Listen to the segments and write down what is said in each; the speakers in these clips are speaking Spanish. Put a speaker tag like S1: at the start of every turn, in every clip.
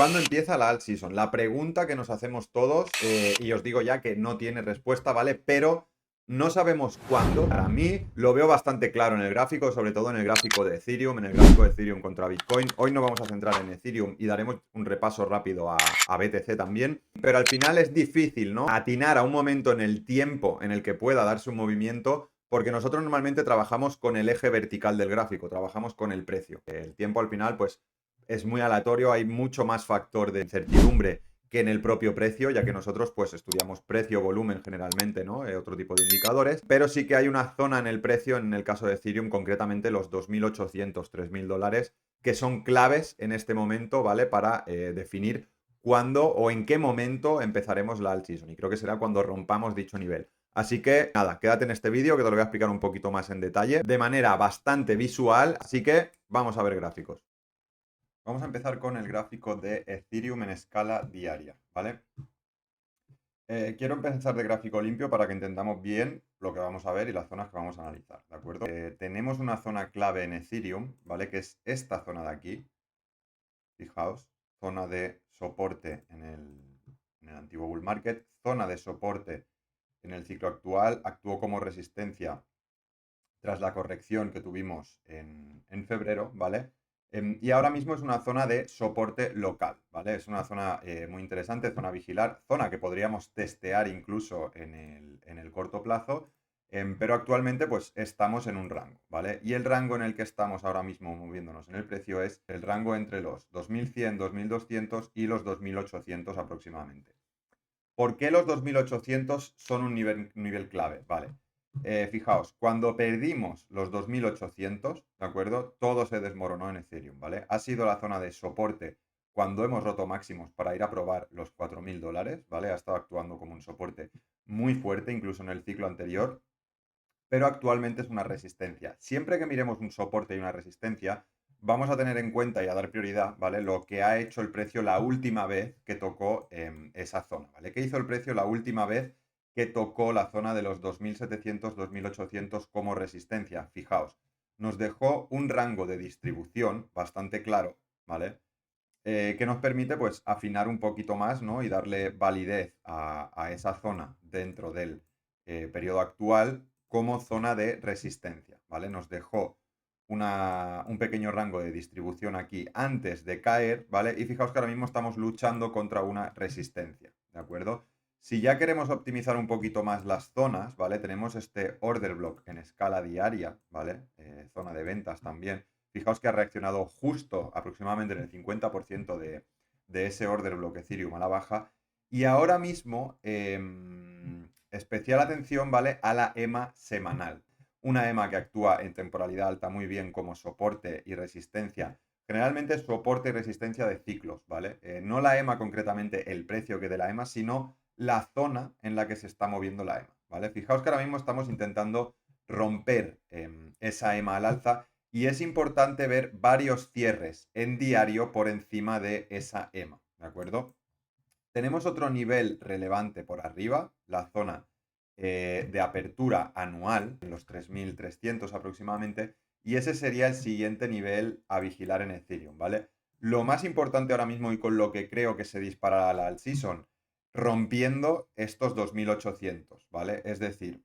S1: ¿Cuándo empieza la alt season? La pregunta que nos hacemos todos, y os digo ya que no tiene respuesta, ¿vale? Pero no sabemos cuándo. Para mí lo veo bastante claro en el gráfico, sobre todo en el gráfico de Ethereum, en el gráfico de Ethereum contra Bitcoin. Hoy nos vamos a centrar en Ethereum y daremos un repaso rápido a BTC también. Pero al final es difícil, ¿no? Atinar a un momento en el tiempo en el que pueda darse un movimiento, porque nosotros normalmente trabajamos con el eje vertical del gráfico, trabajamos con el precio. El tiempo al final, pues, es muy aleatorio, hay mucho más factor de incertidumbre que en el propio precio, ya que nosotros pues estudiamos precio, volumen generalmente, ¿no? Otro tipo de indicadores, pero sí que hay una zona en el precio, en el caso de Ethereum, concretamente los 2.800, 3.000 dólares, que son claves en este momento, ¿vale? Para definir cuándo o en qué momento empezaremos la alt season. Y creo que será cuando rompamos dicho nivel. Así que nada, quédate en este vídeo que te lo voy a explicar un poquito más en detalle, de manera bastante visual, así que vamos a ver gráficos. Vamos a empezar con el gráfico de Ethereum en escala diaria, ¿vale? Quiero empezar de gráfico limpio para que entendamos bien lo que vamos a ver y las zonas que vamos a analizar, ¿de acuerdo? Tenemos una zona clave en Ethereum, ¿vale? Que es esta zona de aquí. Fijaos, zona de soporte en el antiguo bull market, zona de soporte en el ciclo actual, actuó como resistencia tras la corrección que tuvimos en febrero, ¿vale? Y ahora mismo es una zona de soporte local, ¿vale? Es una zona muy interesante, zona a vigilar, zona que podríamos testear incluso en el corto plazo, pero actualmente pues estamos en un rango, ¿vale? Y el rango en el que estamos ahora mismo moviéndonos en el precio es el rango entre los 2.100, 2.200 y los 2.800 aproximadamente. ¿Por qué los 2.800 son un nivel clave? Vale. Fijaos, cuando perdimos los 2.800, ¿de acuerdo? Todo se desmoronó en Ethereum, ¿vale? Ha sido la zona de soporte cuando hemos roto máximos para ir a probar los 4.000 dólares, ¿vale? Ha estado actuando como un soporte muy fuerte, incluso en el ciclo anterior, pero actualmente es una resistencia. Siempre que miremos un soporte y una resistencia, vamos a tener en cuenta y a dar prioridad, ¿vale? Lo que ha hecho el precio la última vez que tocó esa zona, ¿vale? ¿Qué hizo el precio la última vez que tocó la zona de los 2.700, 2.800 como resistencia? Fijaos, nos dejó un rango de distribución bastante claro, ¿vale? Que nos permite pues afinar un poquito más, ¿no? Y darle validez a esa zona dentro del periodo actual como zona de resistencia, ¿vale? Nos dejó un pequeño rango de distribución aquí antes de caer, ¿vale? Y fijaos que ahora mismo estamos luchando contra una resistencia, ¿de acuerdo? Si ya queremos optimizar un poquito más las zonas, ¿vale? Tenemos este order block en escala diaria, ¿vale? Zona de ventas también. Fijaos que ha reaccionado justo aproximadamente en el 50% de ese order block Ethereum a la baja. Y ahora mismo, especial atención, ¿vale? A la EMA semanal. Una EMA que actúa en temporalidad alta muy bien como soporte y resistencia. Generalmente soporte y resistencia de ciclos, ¿vale? No la EMA concretamente, el precio que de la EMA, sino la zona en la que se está moviendo la EMA, ¿vale? Fijaos que ahora mismo estamos intentando romper esa EMA al alza y es importante ver varios cierres en diario por encima de esa EMA, ¿de acuerdo? Tenemos otro nivel relevante por arriba, la zona de apertura anual, en los 3.300 aproximadamente, y ese sería el siguiente nivel a vigilar en Ethereum, ¿vale? Lo más importante ahora mismo y con lo que creo que se disparará la alt season, rompiendo estos 2.800, ¿vale? Es decir,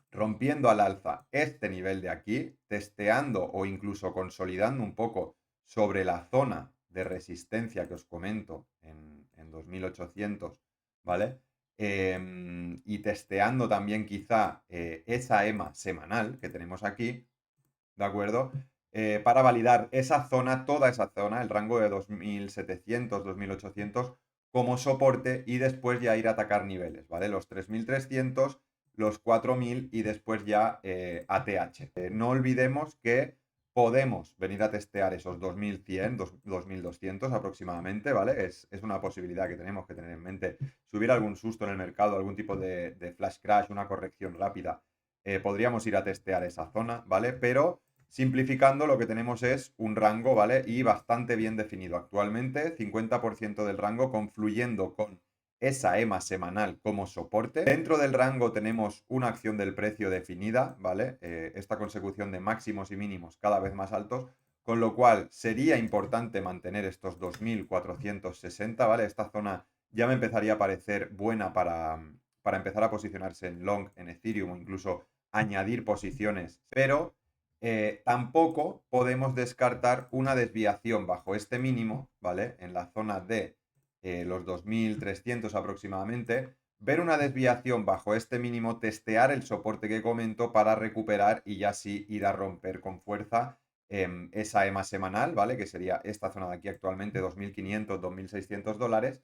S1: rompiendo al alza este nivel de aquí, testeando o incluso consolidando un poco sobre la zona de resistencia que os comento en 2.800, ¿vale? Y testeando también quizá esa EMA semanal que tenemos aquí, ¿de acuerdo? Para validar esa zona, toda esa zona, el rango de 2.700, 2.800 como soporte y después ya ir a atacar niveles, ¿vale? Los 3.300, los 4.000 y después ya ATH. No olvidemos que podemos venir a testear esos 2.100, 2.200 aproximadamente, ¿vale? Es una posibilidad que tenemos que tener en mente. Si hubiera algún susto en el mercado, algún tipo de flash crash, una corrección rápida, podríamos ir a testear esa zona, ¿vale? Pero simplificando, lo que tenemos es un rango, ¿vale? Y bastante bien definido actualmente, 50% del rango confluyendo con esa EMA semanal como soporte. Dentro del rango tenemos una acción del precio definida, ¿vale? Esta consecución de máximos y mínimos cada vez más altos, con lo cual sería importante mantener estos 2.460, ¿vale? Esta zona ya me empezaría a parecer buena para empezar a posicionarse en long, en Ethereum o incluso añadir posiciones, pero tampoco podemos descartar una desviación bajo este mínimo, ¿vale? En la zona de los 2.300 aproximadamente, ver una desviación bajo este mínimo, testear el soporte que comento para recuperar y ya sí ir a romper con fuerza esa EMA semanal, ¿vale? Que sería esta zona de aquí actualmente, 2.500, 2.600 dólares,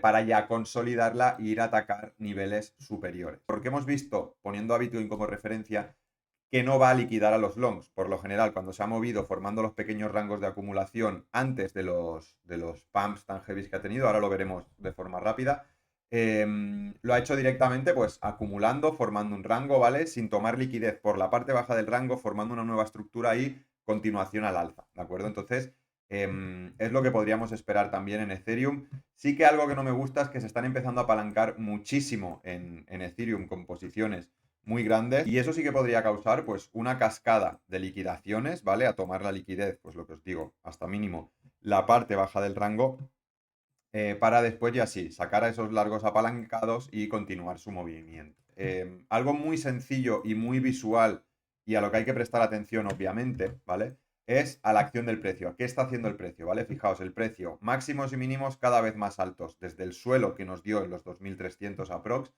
S1: para ya consolidarla e ir a atacar niveles superiores. Porque hemos visto, poniendo a Bitcoin como referencia, que no va a liquidar a los longs. Por lo general, cuando se ha movido formando los pequeños rangos de acumulación antes de los pumps tan heavy que ha tenido, ahora lo veremos de forma rápida, lo ha hecho directamente pues acumulando, formando un rango, ¿vale? Sin tomar liquidez por la parte baja del rango, formando una nueva estructura y continuación al alza, ¿de acuerdo? Entonces, es lo que podríamos esperar también en Ethereum. Sí que algo que no me gusta es que se están empezando a apalancar muchísimo en Ethereum con posiciones muy grandes y eso sí que podría causar pues una cascada de liquidaciones, ¿vale? A tomar la liquidez, pues lo que os digo, hasta mínimo la parte baja del rango para después ya sí, sacar a esos largos apalancados y continuar su movimiento. Algo muy sencillo y muy visual y a lo que hay que prestar atención obviamente, ¿vale? Es a la acción del precio. ¿A qué está haciendo el precio? ¿Vale? Fijaos, el precio, máximos y mínimos cada vez más altos, desde el suelo que nos dio en los 2.300 aprox.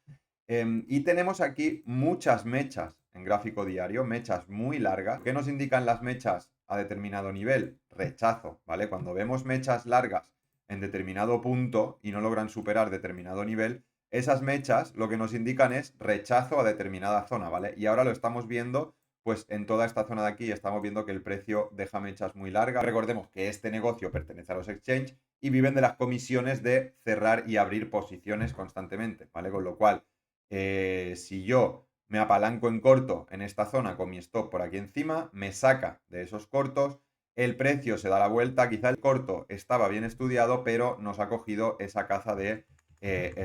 S1: Y tenemos aquí muchas mechas en gráfico diario, mechas muy largas. ¿Qué nos indican las mechas a determinado nivel? Rechazo, ¿vale? Cuando vemos mechas largas en determinado punto y no logran superar determinado nivel, esas mechas lo que nos indican es rechazo a determinada zona, ¿vale? Y ahora lo estamos viendo, pues en toda esta zona de aquí estamos viendo que el precio deja mechas muy largas. Recordemos que este negocio pertenece a los exchanges y viven de las comisiones de cerrar y abrir posiciones constantemente, ¿vale? Con lo cual, si yo me apalanco en corto en esta zona con mi stop por aquí encima, me saca de esos cortos, el precio se da la vuelta, quizá el corto estaba bien estudiado, pero nos ha cogido esa caza de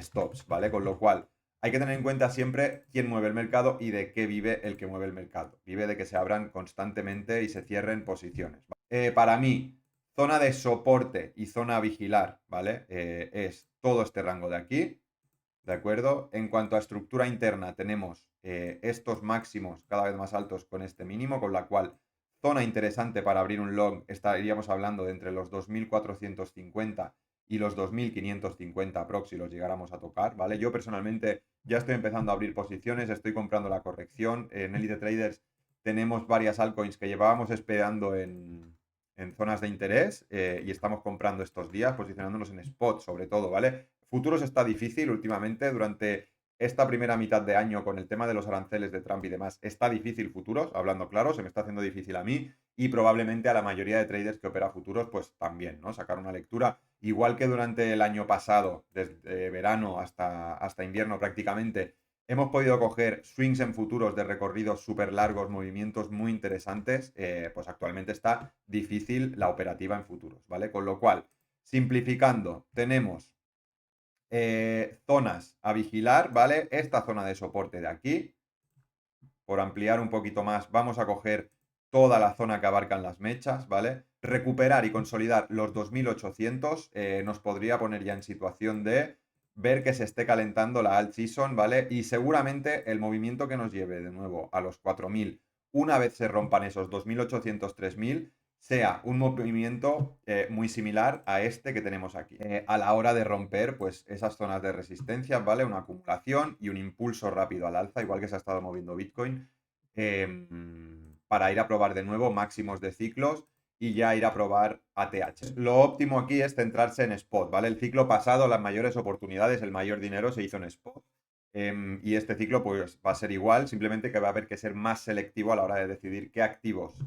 S1: stops, ¿vale? Con lo cual, hay que tener en cuenta siempre quién mueve el mercado y de qué vive el que mueve el mercado. Vive de que se abran constantemente y se cierren posiciones. Para mí, zona de soporte y zona a vigilar, ¿vale? Es todo este rango de aquí, ¿de acuerdo? En cuanto a estructura interna, tenemos estos máximos cada vez más altos con este mínimo, con la cual zona interesante para abrir un long estaríamos hablando de entre los 2.450 y los 2.550 aprox si los llegáramos a tocar, ¿vale? Yo personalmente ya estoy empezando a abrir posiciones, estoy comprando la corrección. En Elite Traders tenemos varias altcoins que llevábamos esperando en zonas de interés y estamos comprando estos días, posicionándonos en spot sobre todo, ¿vale? Futuros está difícil últimamente, durante esta primera mitad de año con el tema de los aranceles de Trump y demás, está difícil futuros, hablando claro, se me está haciendo difícil a mí y probablemente a la mayoría de traders que opera futuros, pues también, ¿no? Sacar una lectura, igual que durante el año pasado, desde verano hasta invierno prácticamente, hemos podido coger swings en futuros de recorridos súper largos, movimientos muy interesantes, pues actualmente está difícil la operativa en futuros, ¿vale? Con lo cual, simplificando, tenemos zonas a vigilar, ¿vale? Esta zona de soporte de aquí, por ampliar un poquito más, vamos a coger toda la zona que abarcan las mechas, ¿vale? Recuperar y consolidar los 2.800 nos podría poner ya en situación de ver que se esté calentando la alt season, ¿vale? Y seguramente el movimiento que nos lleve de nuevo a los 4.000, una vez se rompan esos 2.800, 3.000, sea un movimiento muy similar a este que tenemos aquí. A la hora de romper, pues esas zonas de resistencia, ¿vale? Una acumulación y un impulso rápido al alza, igual que se ha estado moviendo Bitcoin, para ir a probar de nuevo máximos de ciclos y ya ir a probar ATH. Lo óptimo aquí es centrarse en spot, ¿vale? El ciclo pasado, las mayores oportunidades, el mayor dinero se hizo en spot. Y este ciclo pues va a ser igual, simplemente que va a haber que ser más selectivo a la hora de decidir qué activos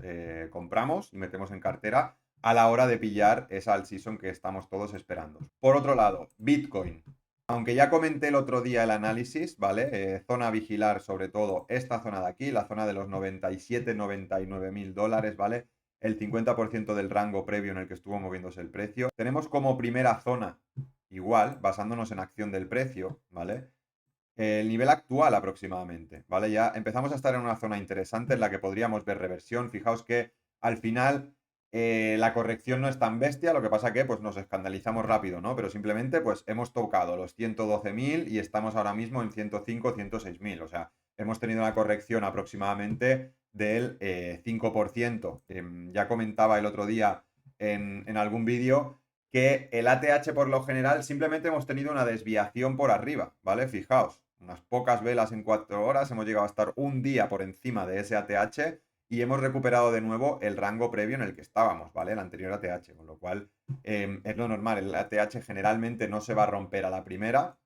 S1: compramos y metemos en cartera a la hora de pillar esa alt season que estamos todos esperando. Por otro lado, Bitcoin. Aunque ya comenté el otro día el análisis, ¿vale? Zona a vigilar sobre todo esta zona de aquí, la zona de los 97, 99 mil dólares, ¿vale? El 50% del rango previo en el que estuvo moviéndose el precio. Tenemos como primera zona, igual, basándonos en acción del precio, ¿vale? El nivel actual aproximadamente, ¿vale? Ya empezamos a estar en una zona interesante en la que podríamos ver reversión. Fijaos que al final La corrección no es tan bestia, lo que pasa que pues, nos escandalizamos rápido, ¿no? Pero simplemente pues, hemos tocado los 112.000 y estamos ahora mismo en 105, 106.000. O sea, hemos tenido una corrección aproximadamente del 5%. Ya comentaba el otro día en algún vídeo que el ATH por lo general simplemente hemos tenido una desviación por arriba, ¿vale? Fijaos, unas pocas velas en 4 horas, hemos llegado a estar un día por encima de ese ATH y hemos recuperado de nuevo el rango previo en el que estábamos, ¿vale? El anterior ATH, con lo cual es lo normal, el ATH generalmente no se va a romper a la primera,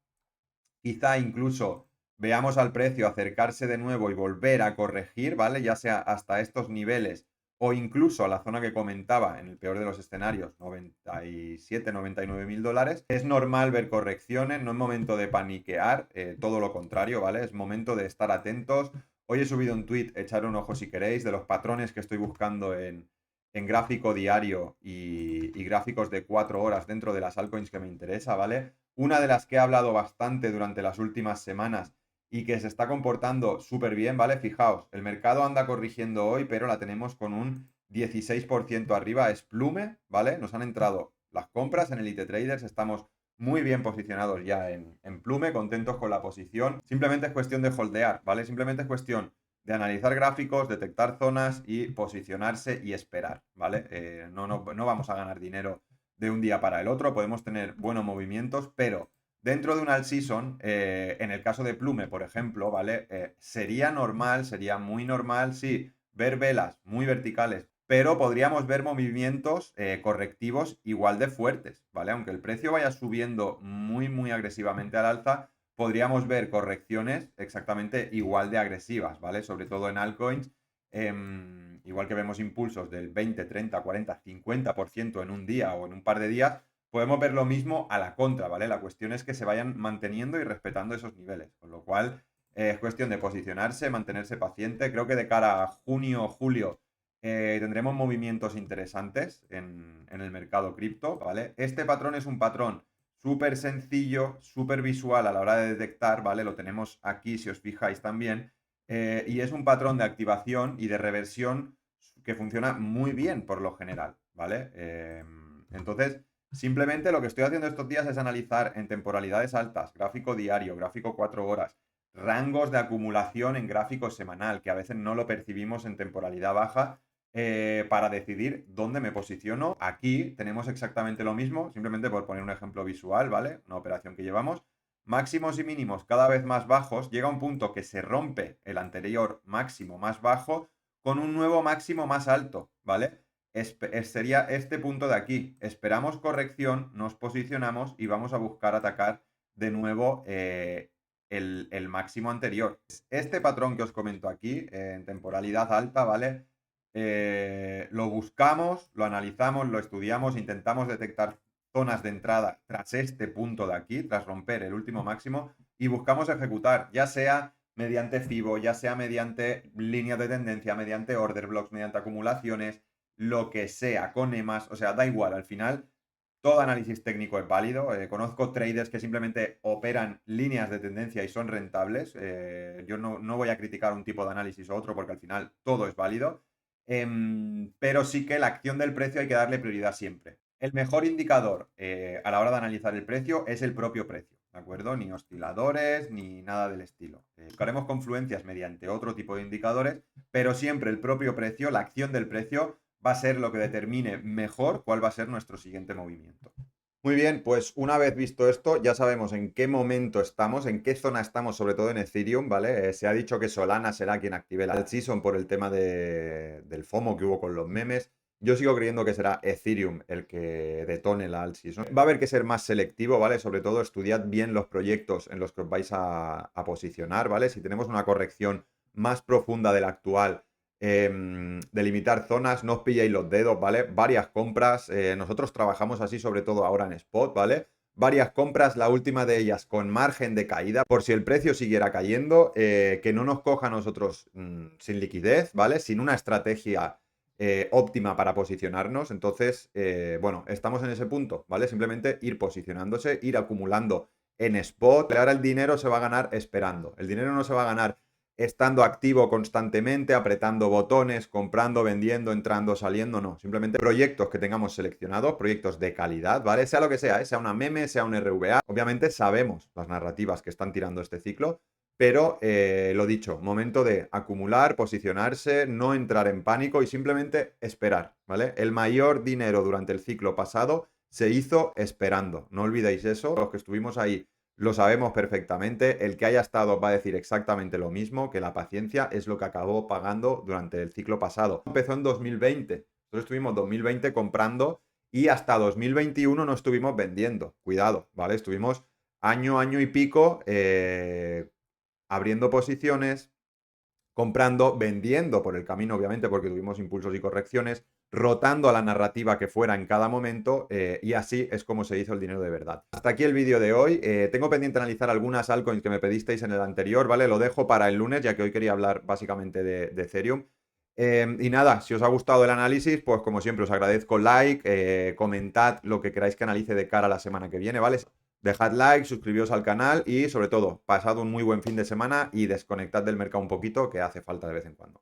S1: quizá incluso veamos al precio acercarse de nuevo y volver a corregir, ¿vale? Ya sea hasta estos niveles o incluso a la zona que comentaba, en el peor de los escenarios, 97, 99.000 dólares. Es normal ver correcciones, no es momento de paniquear, todo lo contrario, ¿vale? Es momento de estar atentos. Hoy he subido un tweet, echar un ojo si queréis, de los patrones que estoy buscando en gráfico diario y gráficos de 4 horas dentro de las altcoins que me interesa, ¿vale? Una de las que he hablado bastante durante las últimas semanas y que se está comportando súper bien, ¿vale? Fijaos, el mercado anda corrigiendo hoy, pero la tenemos con un 16% arriba, es Plume, ¿vale? Nos han entrado las compras en Elite Traders, estamos muy bien posicionados ya en Plume, contentos con la posición. Simplemente es cuestión de holdear, ¿vale? Simplemente es cuestión de analizar gráficos, detectar zonas y posicionarse y esperar, ¿vale? No vamos a ganar dinero de un día para el otro, podemos tener buenos movimientos, pero dentro de una all season, en el caso de Plume, por ejemplo, ¿vale? Sería normal, sería muy normal, sí, ver velas muy verticales, pero podríamos ver movimientos correctivos igual de fuertes, ¿vale? Aunque el precio vaya subiendo muy, muy agresivamente al alza, podríamos ver correcciones exactamente igual de agresivas, ¿vale? Sobre todo en altcoins. Igual que vemos impulsos del 20, 30, 40, 50% en un día o en un par de días, podemos ver lo mismo a la contra, ¿vale? La cuestión es que se vayan manteniendo y respetando esos niveles, con lo cual es cuestión de posicionarse, mantenerse paciente. Creo que de cara a junio o julio tendremos movimientos interesantes en el mercado cripto, ¿vale? Este patrón es un patrón súper sencillo, súper visual a la hora de detectar, ¿vale? Lo tenemos aquí, si os fijáis también, y es un patrón de activación y de reversión que funciona muy bien por lo general, ¿vale? Entonces, simplemente lo que estoy haciendo estos días es analizar en temporalidades altas, gráfico diario, gráfico 4 horas, rangos de acumulación en gráfico semanal, que a veces no lo percibimos en temporalidad baja, para decidir dónde me posiciono. Aquí tenemos exactamente lo mismo, simplemente por poner un ejemplo visual, ¿vale? Una operación que llevamos. Máximos y mínimos cada vez más bajos, llega un punto que se rompe el anterior máximo más bajo con un nuevo máximo más alto, ¿vale? Sería este punto de aquí. Esperamos corrección, nos posicionamos y vamos a buscar atacar de nuevo el máximo anterior. Este patrón que os comento aquí, en temporalidad alta, ¿vale? Lo buscamos, lo analizamos, lo estudiamos, intentamos detectar zonas de entrada tras este punto de aquí, tras romper el último máximo, y buscamos ejecutar, ya sea mediante FIBO, ya sea mediante líneas de tendencia, mediante order blocks, mediante acumulaciones, lo que sea, con EMAs, o sea, da igual, al final todo análisis técnico es válido. Conozco traders que simplemente operan líneas de tendencia y son rentables. Yo no voy a criticar un tipo de análisis u otro porque al final todo es válido. Pero sí que la acción del precio hay que darle prioridad siempre. El mejor indicador a la hora de analizar el precio es el propio precio, ¿de acuerdo? Ni osciladores ni nada del estilo. Buscaremos confluencias mediante otro tipo de indicadores, pero siempre el propio precio, la acción del precio, va a ser lo que determine mejor cuál va a ser nuestro siguiente movimiento. Muy bien, pues una vez visto esto, ya sabemos en qué momento estamos, en qué zona estamos, sobre todo en Ethereum, ¿vale? Se ha dicho que Solana será quien active la alt-season por el tema del FOMO que hubo con los memes. Yo sigo creyendo que será Ethereum el que detone la alt-season. Va a haber que ser más selectivo, ¿vale? Sobre todo estudiad bien los proyectos en los que os vais a posicionar, ¿vale? Si tenemos una corrección más profunda de la actual, delimitar zonas, no os pilléis los dedos, ¿vale? Varias compras, nosotros trabajamos así sobre todo ahora en spot, ¿vale? Varias compras, la última de ellas con margen de caída, por si el precio siguiera cayendo, que no nos coja a nosotros sin liquidez, ¿vale? Sin una estrategia óptima para posicionarnos. Entonces, bueno, estamos en ese punto, ¿vale? Simplemente ir posicionándose, ir acumulando en spot. Ahora el dinero se va a ganar esperando. El dinero no se va a ganar estando activo constantemente, apretando botones, comprando, vendiendo, entrando, saliendo, no. Simplemente proyectos que tengamos seleccionados, proyectos de calidad, ¿vale? Sea lo que sea, ¿eh? Sea una meme, sea un RVA. Obviamente sabemos las narrativas que están tirando este ciclo, pero lo dicho, momento de acumular, posicionarse, no entrar en pánico y simplemente esperar, ¿vale? El mayor dinero durante el ciclo pasado se hizo esperando. No olvidéis eso. Los que estuvimos ahí lo sabemos perfectamente. El que haya estado va a decir exactamente lo mismo, que la paciencia es lo que acabó pagando durante el ciclo pasado. Empezó en 2020. Nosotros estuvimos 2020 comprando y hasta 2021 no estuvimos vendiendo. Cuidado, ¿vale? Estuvimos año, año y pico abriendo posiciones, comprando, vendiendo por el camino, obviamente, porque tuvimos impulsos y correcciones, rotando a la narrativa que fuera en cada momento, y así es como se hizo el dinero de verdad. Hasta aquí el vídeo de hoy. Tengo pendiente analizar algunas altcoins que me pedisteis en el anterior, ¿vale? Lo dejo para el lunes, ya que hoy quería hablar básicamente de Ethereum. Y nada, si os ha gustado el análisis, pues como siempre os agradezco like, comentad lo que queráis que analice de cara a la semana que viene, ¿vale? Dejad like, suscribíos al canal y sobre todo, pasad un muy buen fin de semana y desconectad del mercado un poquito, que hace falta de vez en cuando.